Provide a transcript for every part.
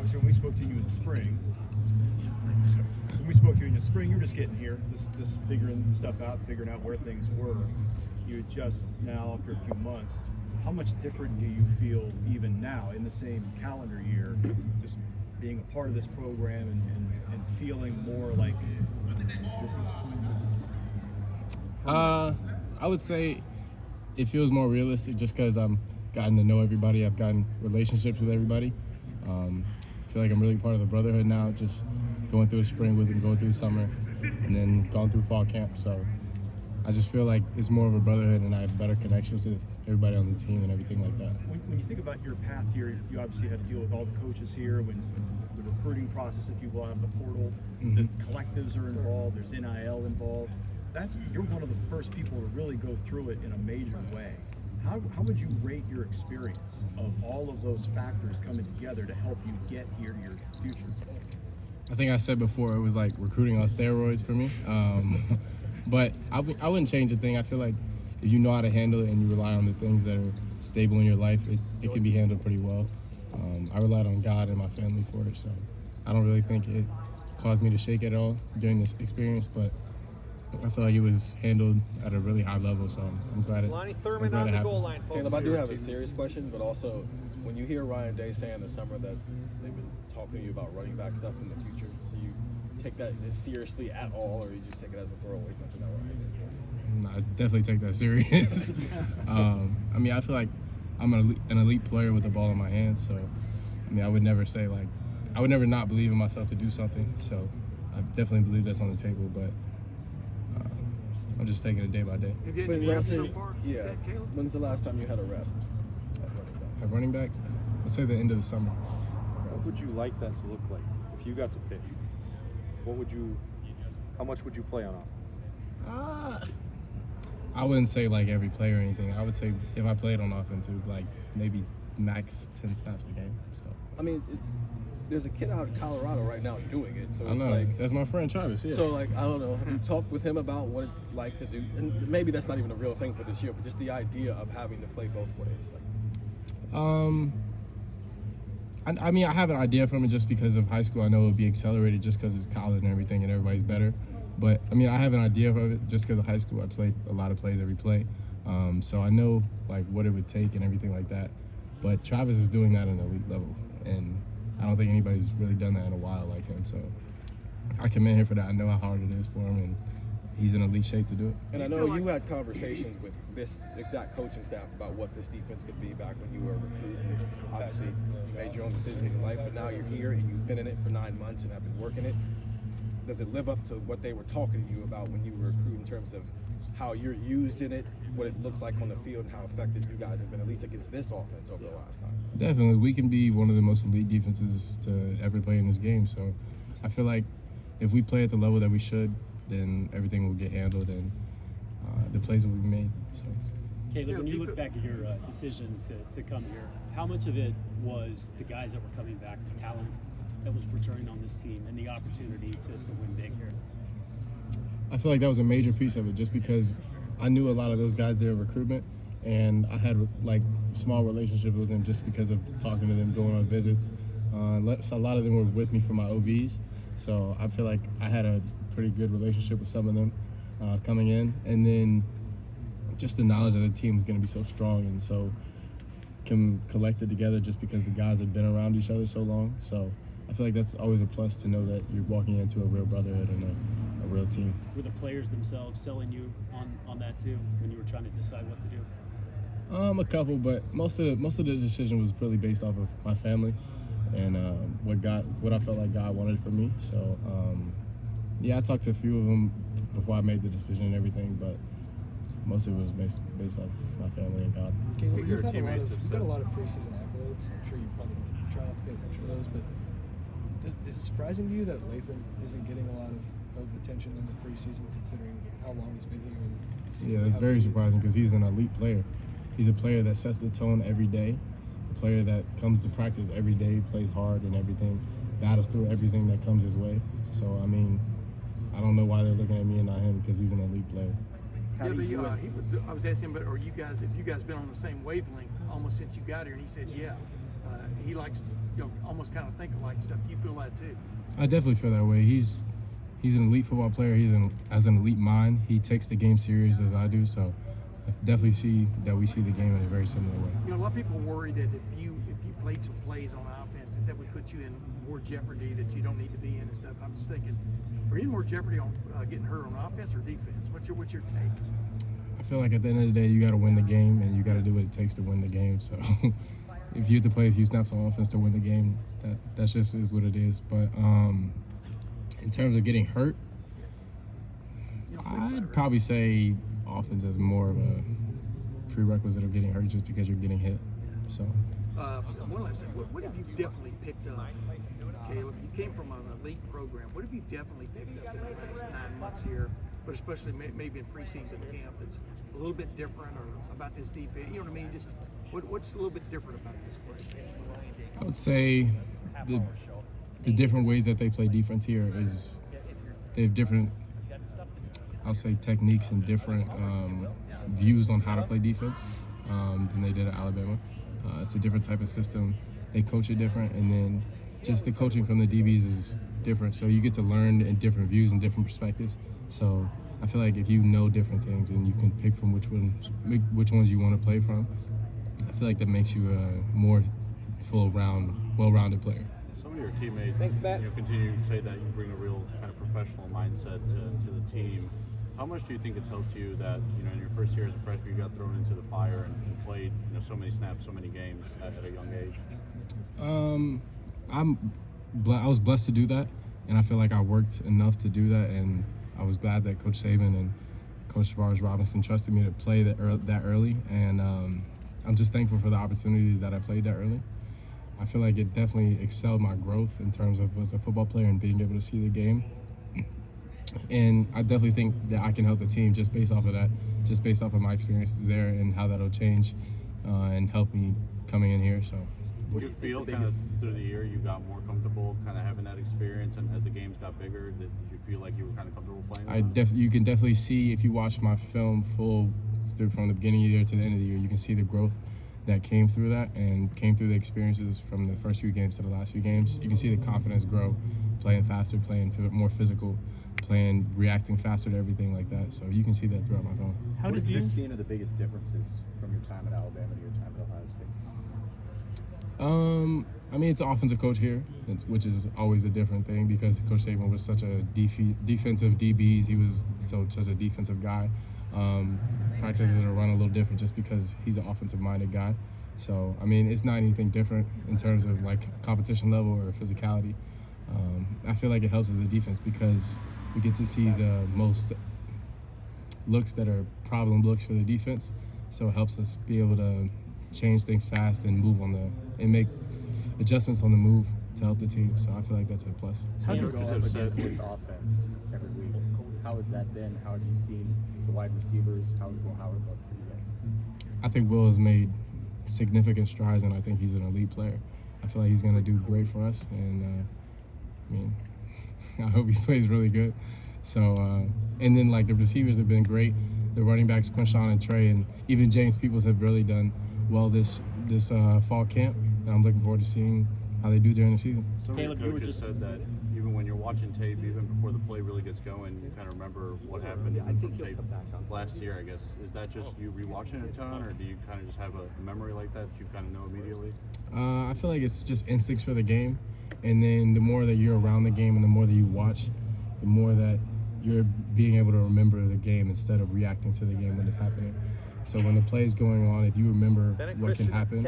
obviously when we spoke to you in the spring, you're just getting here, this figuring stuff out, figuring out where things were. You just now, after a few months, how much different do you feel even now in the same calendar year, just being a part of this program and feeling more like this is I would say it feels more realistic just because I'm gotten to know everybody. I've gotten relationships with everybody. I feel like I'm really part of the Brotherhood now, just going through spring with them, going through summer, and then going through fall camp. So I just feel like it's more of a brotherhood, and I have better connections with everybody on the team and everything like that. When you think about your path here, you obviously had to deal with all the coaches here, when the recruiting process, if you will, out of the portal, the collectives are involved, there's NIL involved. You're one of the first people to really go through it in a major way. How would you rate your experience of all of those factors coming together to help you get here to your future? I think I said before, it was like recruiting on steroids for me. But I wouldn't change a thing. I feel like if you know how to handle it and you rely on the things that are stable in your life, it can be handled pretty well. I relied on God and my family for it, so I don't really think it caused me to shake at all during this experience, but I feel like it was handled at a really high level, so I'm glad it Lonnie Thurman I'm glad on it the happened. goal line, folks. Caleb, I do have a serious question, but also when you hear Ryan Day say in the summer that they've been talking to you about running back stuff in the future, do you take that as seriously at all, or you just take it as a throwaway, something that Ryan Day says? No, I definitely take that serious. I mean, I feel like I'm an elite player with the ball in my hands, so I mean, I would never not believe in myself to do something, so I definitely believe that's on the table, but I'm just taking it day by day. Have you had any reps so far? Yeah. When's the last time you had a rep At running back, I'd say the end of the summer. What would you like that to look like if you got to pick? How much would you play on offense? I wouldn't say like every play or anything. I would say if I played on offense, it would like maybe max 10 snaps a game. So I mean, there's a kid out in Colorado right now doing it, so I it's know like that's my friend Travis. Yeah. So like I don't know. Have you talked with him about what it's like to do? And maybe that's not even a real thing for this year, but just the idea of having to play both ways. Like, I mean, I have an idea from it just because of high school. I know it would be accelerated just because it's college and everything, and everybody's better. But I mean, I have an idea of it just because of high school. I played a lot of plays every play, so I know like what it would take and everything like that. But Travis is doing that at an elite level, and I don't think anybody's really done that in a while like him. So I commend him for that. I know how hard it is for him, and he's in elite shape to do it. And I know you had conversations with this exact coaching staff about what this defense could be back when you were a recruit. Obviously, you made your own decisions in life, but now you're here and you've been in it for 9 months and have been working it. Does it live up to what they were talking to you about when you were a recruit in terms of how you're used in it, what it looks like on the field, and how effective you guys have been, at least against this offense over the last time? Definitely. We can be one of the most elite defenses to ever play in this game. So I feel like if we play at the level that we should, then everything will get handled and the plays will be made. So. Caleb, when you look back at your decision to come here, how much of it was the guys that were coming back, the talent that was returning on this team, and the opportunity to win big here? I feel like that was a major piece of it just because I knew a lot of those guys there in recruitment, and I had like small relationships with them just because of talking to them, going on visits. So a lot of them were with me for my OVs, so I feel like I had a pretty good relationship with some of them coming in, and then just the knowledge that the team is going to be so strong and so collected together just because the guys have been around each other so long. So I feel like that's always a plus to know that you're walking into a real brotherhood and a real team. Were the players themselves selling you on that too when you were trying to decide what to do? A couple, but most of the decision was really based off of my family and what I felt like God wanted for me. So yeah, I talked to a few of them before I made the decision and everything, but most of it was based off my family and God. Caleb, You've got a lot of preseason accolades. I'm sure you probably try not to pay attention to those, but is it surprising to you that Lathan isn't getting a lot of attention in the preseason, considering how long he's been here? Yeah, that's very surprising because he's an elite player. He's a player that sets the tone every day, a player that comes to practice every day, plays hard and everything, battles through everything that comes his way. So, I mean, I don't know why they're looking at me and not him because he's an elite player. I was asking him, but have you guys been on the same wavelength almost since you got here? And he said, yeah. he likes, almost kind of think alike stuff. You feel that too? I definitely feel that way. He's an elite football player. Has an elite mind. He takes the game serious as I do. So I definitely see that we see the game in a very similar way. A lot of people worry that if you played some plays on offense, that would put you in more jeopardy that you don't need to be in and stuff. I'm just thinking, are you in more jeopardy on getting hurt on offense or defense? What's your take? I feel like at the end of the day, you got to win the game, and you got to do what it takes to win the game. So if you have to play a few snaps on offense to win the game, that just is what it is. But in terms of getting hurt, I'd probably say offense is more of a prerequisite of getting hurt just because you're getting hit. So. One last thing. What have you definitely picked up, Caleb? You came from an elite program. What have you definitely picked up in the last 9 months here, but especially maybe in preseason camp that's a little bit different or about this defense? You know what I mean? Just what's a little bit different about this place? I would say the different ways that they play defense here is they have different, I'll say, techniques and different views on how to play defense than they did at Alabama. It's a different type of system. They coach it different, and then just the coaching from the DBs is different. So you get to learn in different views and different perspectives. So I feel like if you know different things and you can pick from which ones you want to play from, I feel like that makes you a more well-rounded player. Some of your teammates continue to say that you bring a real kind of professional mindset to the team. How much do you think it's helped you that, in your first year as a freshman, you got thrown into the fire and played, so many snaps, so many games at a young age? I was blessed to do that, and I feel like I worked enough to do that, and I was glad that Coach Saban and Coach Tavares Robinson trusted me to play that early, and I'm just thankful for the opportunity that I played that early. I feel like it definitely excelled my growth in terms of as a football player and being able to see the game. And I definitely think that I can help the team just based off of that, just based off of my experiences there and how that'll change and help me coming in here. So, did you feel kind of through the year you got more comfortable kind of having that experience, and as the games got bigger, did you feel like you were kind of comfortable playing? You can definitely see if you watch my film full through from the beginning of the year to the end of the year, you can see the growth that came through that and came through the experiences from the first few games to the last few games. You can see the confidence grow, playing faster, playing more physical, reacting faster to everything like that. So you can see that throughout my film. How did you see the biggest differences from your time at Alabama to your time at Ohio State? I mean, it's an offensive coach here, which is always a different thing because Coach Saban was such a defensive DBs. He was such a defensive guy. Practices are run a little different just because he's an offensive-minded guy. So, I mean, it's not anything different in terms of like competition level or physicality. I feel like it helps as a defense because we get to see the most looks that are problem looks for the defense. So it helps us be able to change things fast and move and make adjustments on the move to help the team. So I feel like that's a plus. How do you go up against this offense every week? How has that been? How have you seen the wide receivers? How has Will Howard looked for you guys? I think Will has made significant strides, and I think he's an elite player. I feel like he's going to do great for us, and I mean, I hope he plays really good. So, and then like the receivers have been great. The running backs, Quinshawn and Trey, and even James Peoples have really done well this fall camp, and I'm looking forward to seeing how they do during the season. Some of your coaches said that even when you're watching tape, even before the play really gets going, you kind of remember what happened from tape last year, I guess. Is that just you rewatching it a ton, or do you kind of just have a memory like that you kind of know immediately? I feel like it's just instincts for the game, and then the more that you're around the game and the more that you watch, the more that you're being able to remember the game instead of reacting to the game when it's happening. So when the play is going on, if you remember what can happen,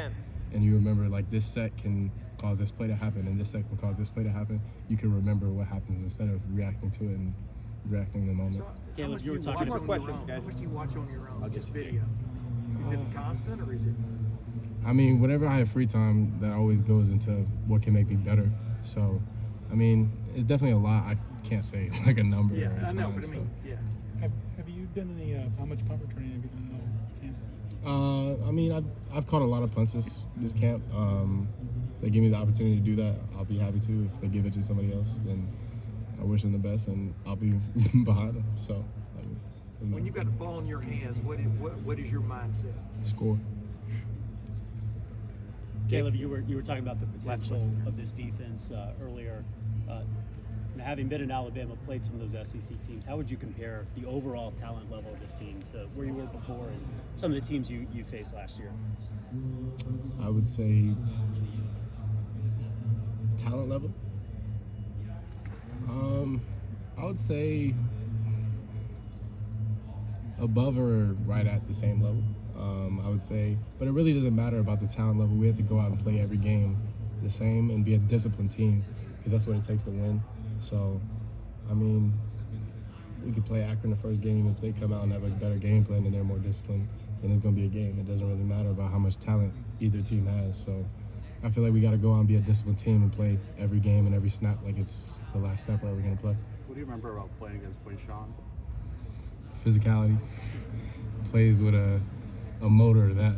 and you remember like this set can cause this play to happen and this set can cause this play to happen, you can remember what happens instead of reacting to it and reacting in the moment. Caleb, you were talking Two more questions, guys. How much do you watch on your own? Just video. Is it constant or is it? I mean, whenever I have free time, that always goes into what can make me better. So, I mean, it's definitely a lot. I can't say like a number. Yeah, or a I know, time, but I mean, yeah. Have you done any, how much pumper training have you done this camp? I mean, I've caught a lot of punts this camp. If they give me the opportunity to do that, I'll be happy to. If they give it to somebody else, then I wish them the best, and I'll be behind them. So, when you've got the ball in your hands, what is your mindset? Score. Caleb, you were talking about the potential of this defense earlier. Having been in Alabama, played some of those SEC teams, how would you compare the overall talent level of this team to where you were before and some of the teams you faced last year? I would say talent level. I would say above or right at the same level. I would say, but it really doesn't matter about the talent level. We have to go out and play every game the same and be a disciplined team because that's what it takes to win. So, I mean, we could play Akron the first game. If they come out and have a better game plan and they're more disciplined, then it's going to be a game. It doesn't really matter about how much talent either team has. So I feel like we got to go out and be a disciplined team and play every game and every snap like it's the last snap we're ever going to play. What do you remember about playing against Quayshawn? Physicality. Plays with a motor that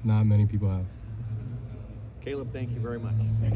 not many people have. Caleb, thank you very much. Thank you.